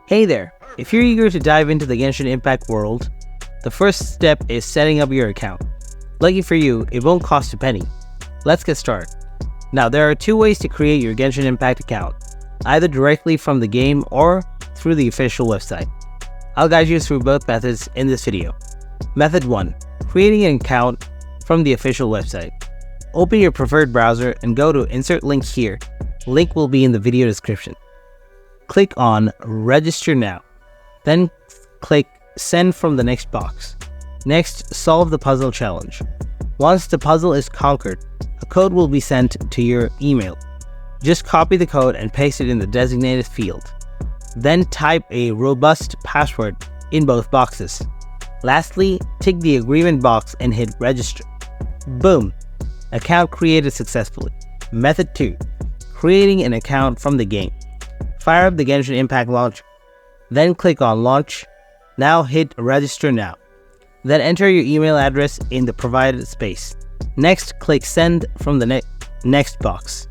Hey there! If you're eager to dive into the Genshin Impact world, the first step is setting up your account. Lucky for you, it won't cost a penny. Let's get started. Now, there are two ways to create your Genshin Impact account, either directly from the game or through the official website. I'll guide you through both methods in this video. Method 1. Creating an account from the official website. Open your preferred browser and go to Insert Link here. Link will be in the video description. Click on Register Now. Then click Send from the next box. Next, solve the puzzle challenge. Once the puzzle is conquered, a code will be sent to your email. Just copy the code and paste it in the designated field. Then type a robust password in both boxes. Lastly, tick the agreement box and hit Register. Boom! Account created successfully. Method 2. Creating an account from the game. Fire up the Genshin Impact launcher. Then click on Launch. Now hit Register Now. Then enter your email address in the provided space. Next, click Send from the next box.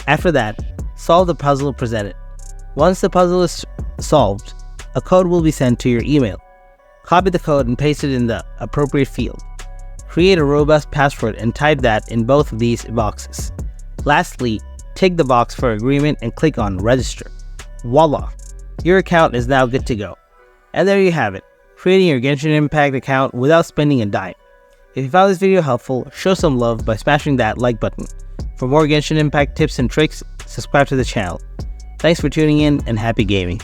After that, solve the puzzle presented. Once the puzzle is solved, a code will be sent to your email. Copy the code and paste it in the appropriate field. Create a robust password and type that in both of these boxes. Lastly, tick the box for agreement and click on Register. Voila! Your account is now good to go. And there you have it, creating your Genshin Impact account without spending a dime. If you found this video helpful, show some love by smashing that like button. For more Genshin Impact tips and tricks, subscribe to the channel. Thanks for tuning in and happy gaming.